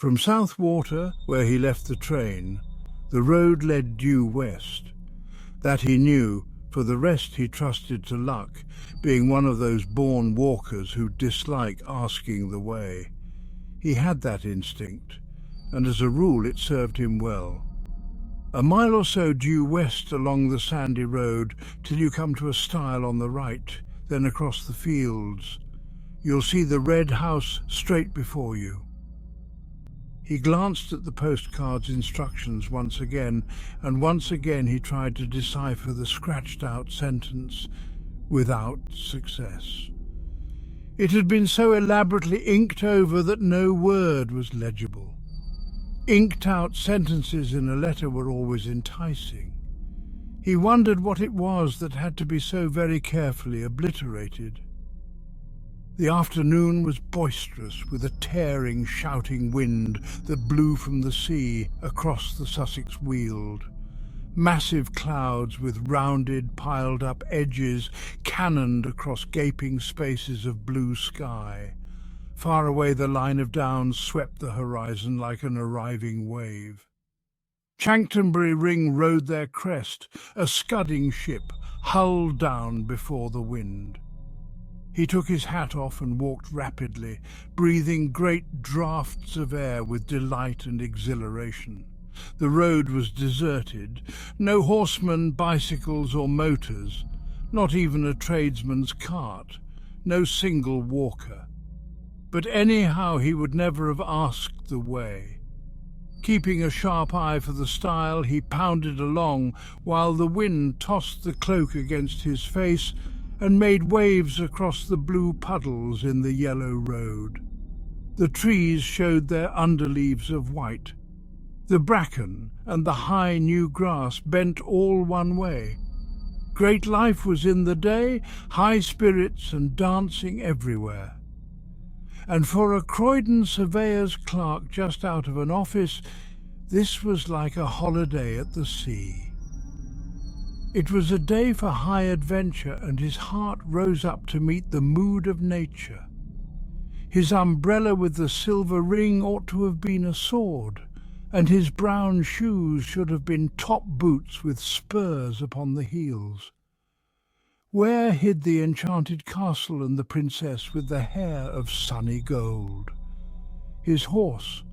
From Southwater, where he left the train, the road led due west. That he knew, for the rest he trusted to luck, being one of those born walkers who dislike asking the way. He had that instinct, and as a rule it served him well. A mile or so due west along the sandy road till you come to a stile on the right, then across the fields. You'll see the red house straight before you. He glanced at the postcard's instructions once again, and once again he tried to decipher the scratched-out sentence, without success. It had been so elaborately inked over that no word was legible. Inked-out sentences in a letter were always enticing. He wondered what it was that had to be so very carefully obliterated. The afternoon was boisterous, with a tearing, shouting wind that blew from the sea across the Sussex Weald. Massive clouds with rounded, piled-up edges cannoned across gaping spaces of blue sky. Far away the line of downs swept the horizon like an arriving wave. Chanctonbury Ring rode their crest, a scudding ship, hull down before the wind. He took his hat off and walked rapidly, breathing great draughts of air with delight and exhilaration. The road was deserted, no horsemen, bicycles or motors, not even a tradesman's cart, no single walker. But anyhow he would never have asked the way. Keeping a sharp eye for the stile, he pounded along while the wind tossed the cloak against his face and made waves across the blue puddles in the yellow road. The trees showed their underleaves of white. The bracken and the high new grass bent all one way. Great life was in the day, high spirits and dancing everywhere. And for a Croydon surveyor's clerk just out of an office, this was like a holiday at the sea. It was a day for high adventure, and his heart rose up to meet the mood of nature. His umbrella with the silver ring ought to have been a sword, and his brown shoes should have been top boots with spurs upon the heels. Where hid the enchanted castle and the princess with the hair of sunny gold? His horse.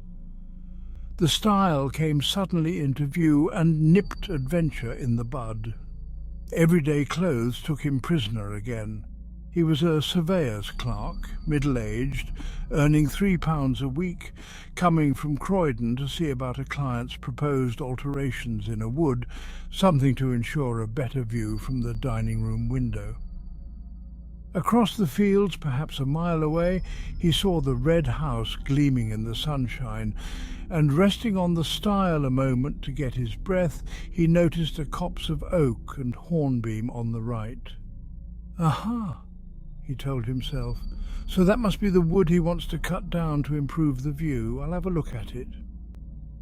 The stile came suddenly into view and nipped adventure in the bud. Everyday clothes took him prisoner again. He was a surveyor's clerk, middle-aged, earning £3 a week, coming from Croydon to see about a client's proposed alterations in a wood, something to ensure a better view from the dining-room window. Across the fields, perhaps a mile away, he saw the red house gleaming in the sunshine, and resting on the stile a moment to get his breath, he noticed a copse of oak and hornbeam on the right. Aha! He told himself. So that must be the wood he wants to cut down to improve the view. I'll have a look at it.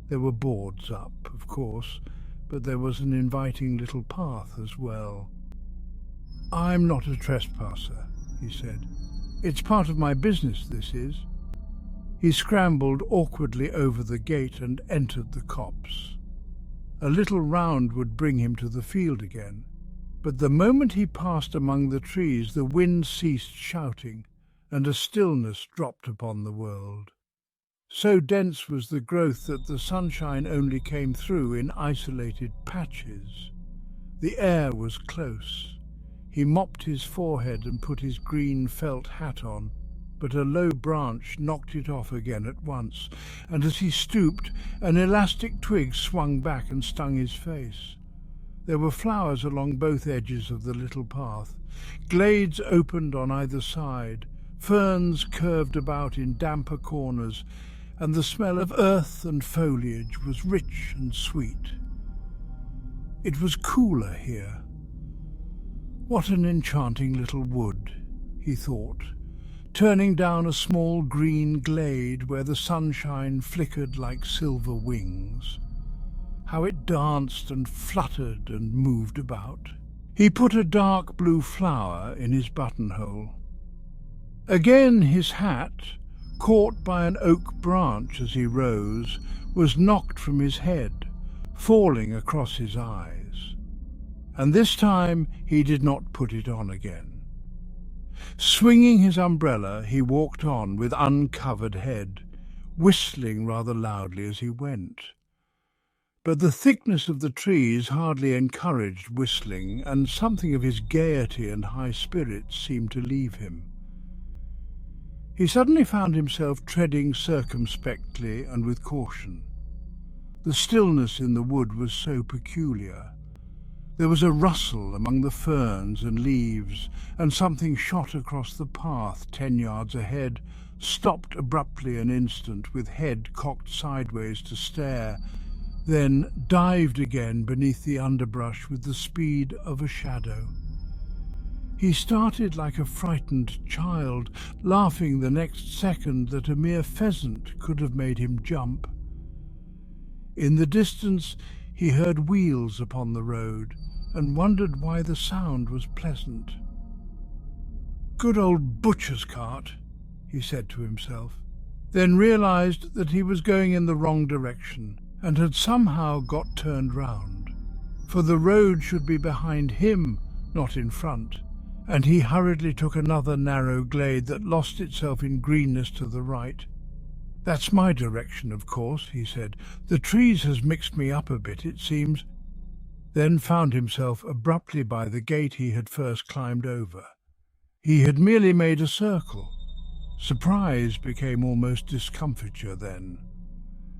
There were boards up, of course, but there was an inviting little path as well. I'm not a trespasser, he said. It's part of my business, this is. He scrambled awkwardly over the gate and entered the copse. A little round would bring him to the field again. But the moment he passed among the trees, the wind ceased shouting, and a stillness dropped upon the world. So dense was the growth that the sunshine only came through in isolated patches. The air was close. He mopped his forehead and put his green felt hat on, but a low branch knocked it off again at once, and as he stooped, an elastic twig swung back and stung his face. There were flowers along both edges of the little path. Glades opened on either side, ferns curved about in damper corners, and the smell of earth and foliage was rich and sweet. It was cooler here. What an enchanting little wood, he thought, turning down a small green glade where the sunshine flickered like silver wings. How it danced and fluttered and moved about. He put a dark blue flower in his buttonhole. Again his hat, caught by an oak branch as he rose, was knocked from his head, falling across his eyes. And this time he did not put it on again. Swinging his umbrella, he walked on with uncovered head, whistling rather loudly as he went. But the thickness of the trees hardly encouraged whistling, and something of his gaiety and high spirits seemed to leave him. He suddenly found himself treading circumspectly and with caution. The stillness in the wood was so peculiar. There was a rustle among the ferns and leaves, and something shot across the path 10 yards ahead, stopped abruptly an instant with head cocked sideways to stare, then dived again beneath the underbrush with the speed of a shadow. He started like a frightened child, laughing the next second that a mere pheasant could have made him jump. In the distance he heard wheels upon the road, and wondered why the sound was pleasant. "Good old butcher's cart," he said to himself, then realized that he was going in the wrong direction and had somehow got turned round, for the road should be behind him, not in front, and he hurriedly took another narrow glade that lost itself in greenness to the right. "That's my direction, of course," he said. "The trees has mixed me up a bit, it seems," then found himself abruptly by the gate he had first climbed over. He had merely made a circle. Surprise became almost discomfiture then,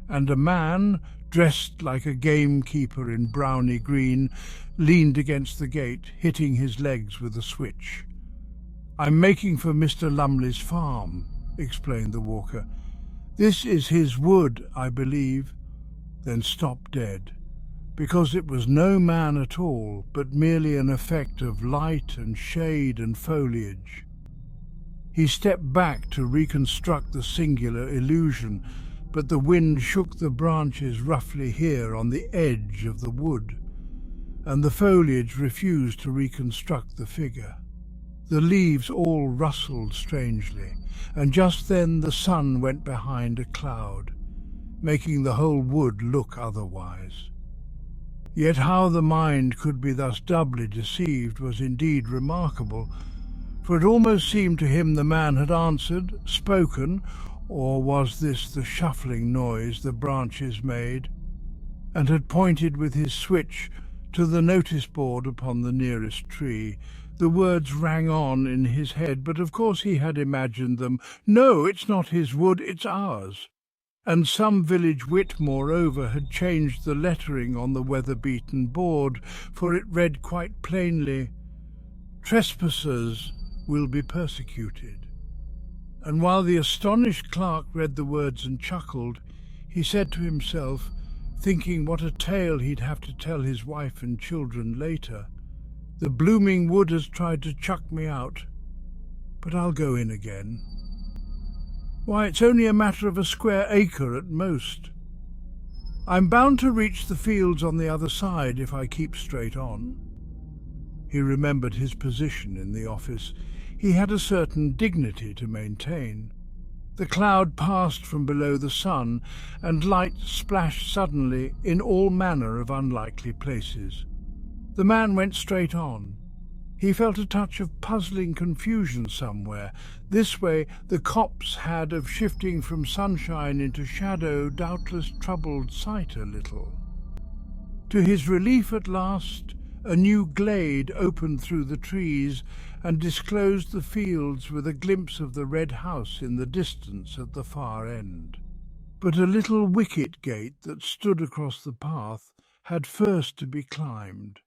and a man, dressed like a gamekeeper in browny green, leaned against the gate, hitting his legs with a switch. "I'm making for Mr. Lumley's farm," explained the walker. "This is his wood, I believe," then stopped dead, because it was no man at all, but merely an effect of light and shade and foliage. He stepped back to reconstruct the singular illusion, but the wind shook the branches roughly here on the edge of the wood, and the foliage refused to reconstruct the figure. The leaves all rustled strangely, and just then the sun went behind a cloud, making the whole wood look otherwise. Yet how the mind could be thus doubly deceived was indeed remarkable, for it almost seemed to him the man had answered, spoken, or was this the shuffling noise the branches made, and had pointed with his switch to the notice board upon the nearest tree. The words rang on in his head, but of course he had imagined them. "No, it's not his wood, it's ours." And some village wit, moreover, had changed the lettering on the weather-beaten board, for it read quite plainly, "Trespassers will be persecuted." And while the astonished clerk read the words and chuckled, he said to himself, thinking what a tale he'd have to tell his wife and children later, "The blooming wood has tried to chuck me out, but I'll go in again. Why, it's only a matter of a square acre at most. I'm bound to reach the fields on the other side if I keep straight on." He remembered his position in the office. He had a certain dignity to maintain. The cloud passed from below the sun, and light splashed suddenly in all manner of unlikely places. The man went straight on. He felt a touch of puzzling confusion somewhere. This way the copse had of shifting from sunshine into shadow doubtless troubled sight a little. To his relief at last, a new glade opened through the trees and disclosed the fields with a glimpse of the red house in the distance at the far end. But a little wicket gate that stood across the path had first to be climbed,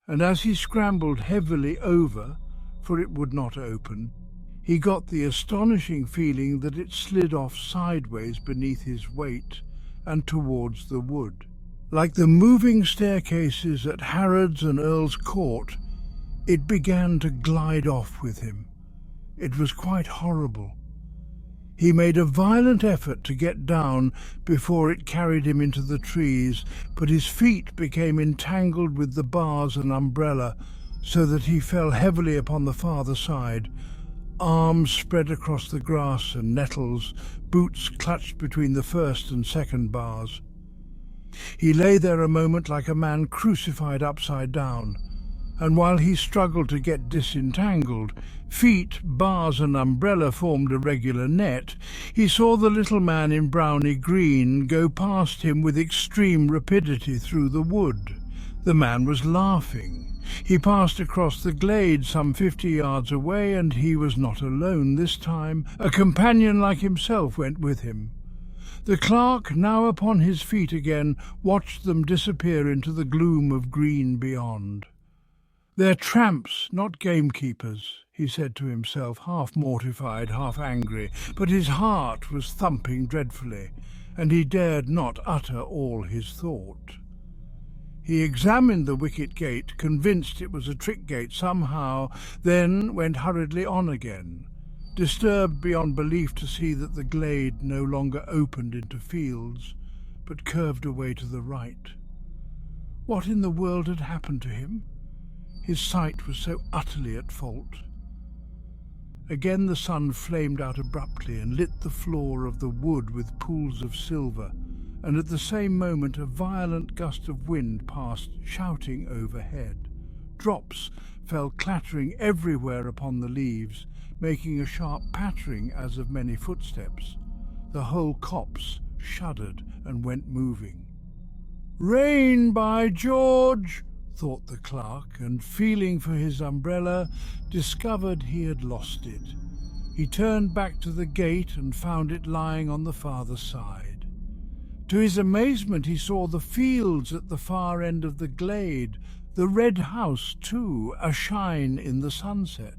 and as he scrambled heavily over, for it would not open, he got the astonishing feeling that it slid off sideways beneath his weight and towards the wood. Like the moving staircases at Harrod's and Earl's Court, it began to glide off with him. It was quite horrible. He made a violent effort to get down before it carried him into the trees, but his feet became entangled with the bars and umbrella, so that he fell heavily upon the farther side, arms spread across the grass and nettles, boots clutched between the first and second bars. He lay there a moment like a man crucified upside down, and while he struggled to get disentangled, feet, bars and umbrella formed a regular net, he saw the little man in browny green go past him with extreme rapidity through the wood. The man was laughing. He passed across the glade some 50 yards away, and he was not alone this time. A companion like himself went with him. The clerk, now upon his feet again, watched them disappear into the gloom of green beyond. "They're tramps, not gamekeepers," he said to himself, half mortified, half angry, but his heart was thumping dreadfully, and he dared not utter all his thought. He examined the wicket gate, convinced it was a trick gate somehow, then went hurriedly on again, disturbed beyond belief to see that the glade no longer opened into fields, but curved away to the right. What in the world had happened to him? His sight was so utterly at fault. Again the sun flamed out abruptly and lit the floor of the wood with pools of silver, and at the same moment a violent gust of wind passed, shouting overhead. Drops fell clattering everywhere upon the leaves, making a sharp pattering as of many footsteps. The whole copse shuddered and went moving. "Rain, by George!" thought the clerk, and feeling for his umbrella, discovered he had lost it. He turned back to the gate and found it lying on the farther side. To his amazement he saw the fields at the far end of the glade, the red house too, ashine in the sunset.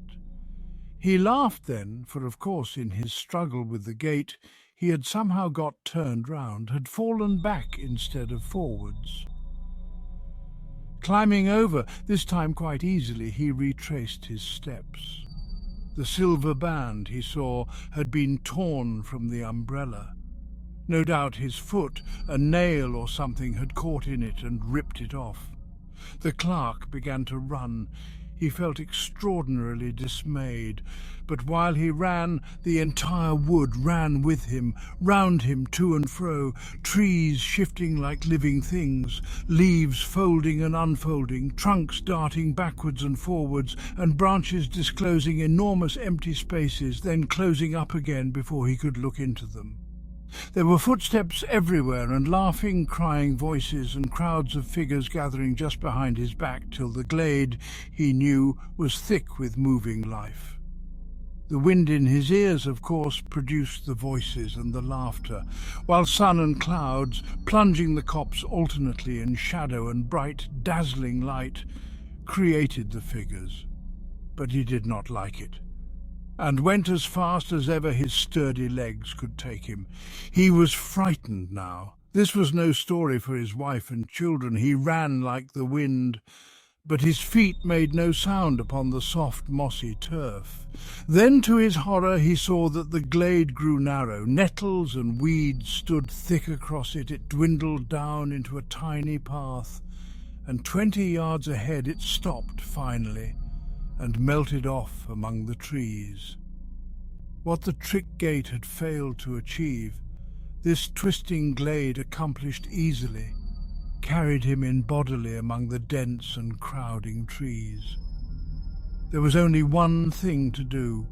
He laughed then, for of course in his struggle with the gate he had somehow got turned round, had fallen back instead of forwards. Climbing over, this time quite easily, he retraced his steps. The silver band, he saw, had been torn from the umbrella. No doubt his foot, a nail or something, had caught in it and ripped it off. The clerk began to run. He felt extraordinarily dismayed, but while he ran, the entire wood ran with him, round him to and fro, trees shifting like living things, leaves folding and unfolding, trunks darting backwards and forwards, and branches disclosing enormous empty spaces, then closing up again before he could look into them. There were footsteps everywhere, and laughing, crying voices, and crowds of figures gathering just behind his back, till the glade, he knew, was thick with moving life. The wind in his ears, of course, produced the voices and the laughter, while sun and clouds, plunging the copse alternately in shadow and bright, dazzling light, created the figures. But he did not like it, and went as fast as ever his sturdy legs could take him. He was frightened now. This was no story for his wife and children. He ran like the wind, but his feet made no sound upon the soft, mossy turf. Then, to his horror, he saw that the glade grew narrow. Nettles and weeds stood thick across it. It dwindled down into a tiny path, and 20 yards ahead it stopped finally, and melted off among the trees. What the trick gate had failed to achieve, this twisting glade accomplished easily, carried him in bodily among the dense and crowding trees. There was only one thing to do: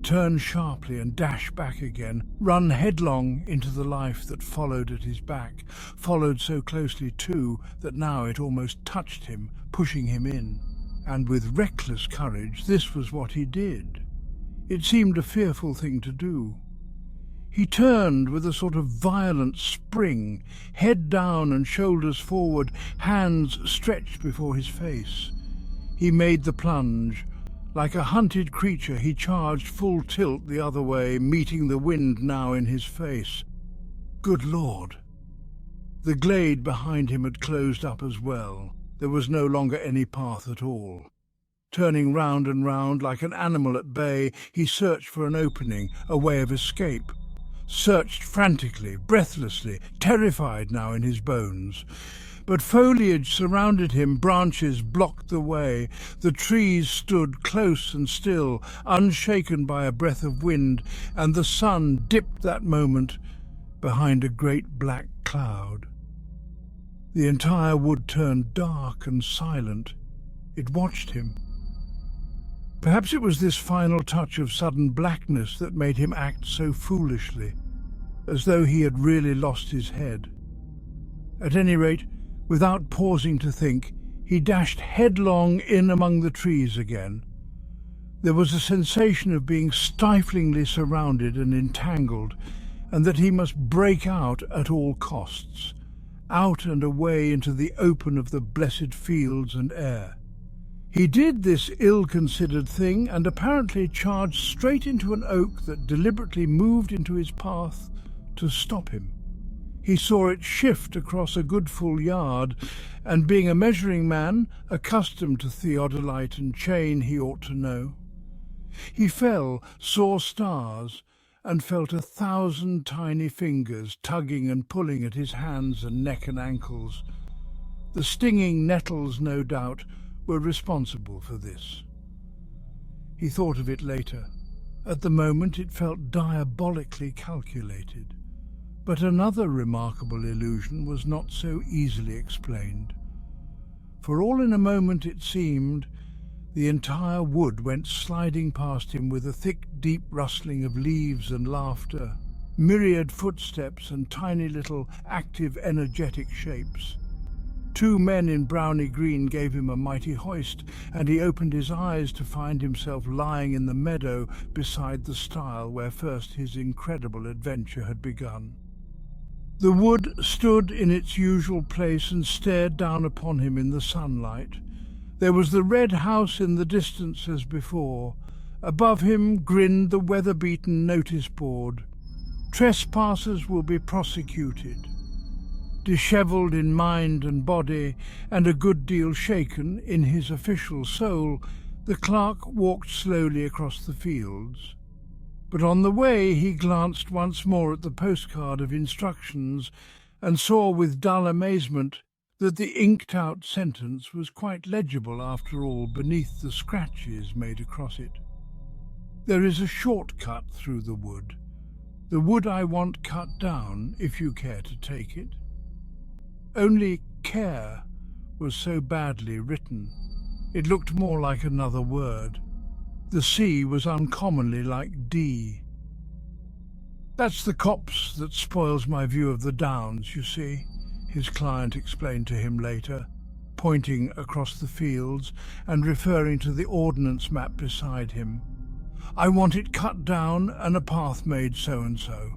turn sharply and dash back again, run headlong into the life that followed at his back, followed so closely too that now it almost touched him, pushing him in. And with reckless courage this was what he did. It seemed a fearful thing to do. He turned with a sort of violent spring, head down and shoulders forward, hands stretched before his face. He made the plunge. Like a hunted creature he charged full tilt the other way, meeting the wind now in his face. Good Lord! The glade behind him had closed up as well. There was no longer any path at all. Turning round and round like an animal at bay, he searched for an opening, a way of escape. Searched frantically, breathlessly, terrified now in his bones. But foliage surrounded him, branches blocked the way. The trees stood close and still, unshaken by a breath of wind, and the sun dipped that moment behind a great black cloud. The entire wood turned dark and silent. It watched him. Perhaps it was this final touch of sudden blackness that made him act so foolishly, as though he had really lost his head. At any rate, without pausing to think, he dashed headlong in among the trees again. There was a sensation of being stiflingly surrounded and entangled, and that he must break out at all costs, out and away into the open of the blessed fields and air. He did this ill-considered thing and apparently charged straight into an oak that deliberately moved into his path to stop him. He saw it shift across a good full yard, and being a measuring man, accustomed to theodolite and chain, he ought to know. He fell, saw stars, and felt 1,000 tiny fingers tugging and pulling at his hands and neck and ankles. The stinging nettles, no doubt, were responsible for this. He thought of it later. At the moment it felt diabolically calculated. But another remarkable illusion was not so easily explained. For all in a moment, it seemed, the entire wood went sliding past him with a thick, deep rustling of leaves and laughter, myriad footsteps and tiny little active, energetic shapes. 2 men in browny green gave him a mighty hoist, and he opened his eyes to find himself lying in the meadow beside the stile where first his incredible adventure had begun. The wood stood in its usual place and stared down upon him in the sunlight. There was the red house in the distance as before. Above him grinned the weather-beaten notice board. Trespassers will be prosecuted. Dishevelled in mind and body, and a good deal shaken in his official soul, the clerk walked slowly across the fields. But on the way he glanced once more at the postcard of instructions and saw with dull amazement that the inked-out sentence was quite legible after all beneath the scratches made across it. There is a short-cut through the wood I want cut down, if you care to take it. Only care was so badly written. It looked more like another word. The C was uncommonly like D. That's the copse that spoils my view of the downs, you see, his client explained to him later, pointing across the fields and referring to the ordnance map beside him. I want it cut down and a path made so-and-so.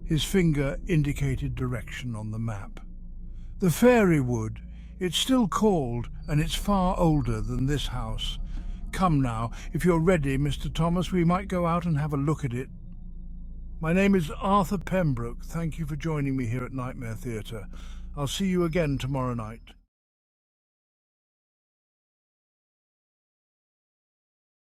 His finger indicated direction on the map. The fairy wood, it's still called, and it's far older than this house. Come now, if you're ready, Mr. Thomas, we might go out and have a look at it. My name is Arthur Pembroke. Thank you for joining me here at Nightmare Theatre. I'll see you again tomorrow night.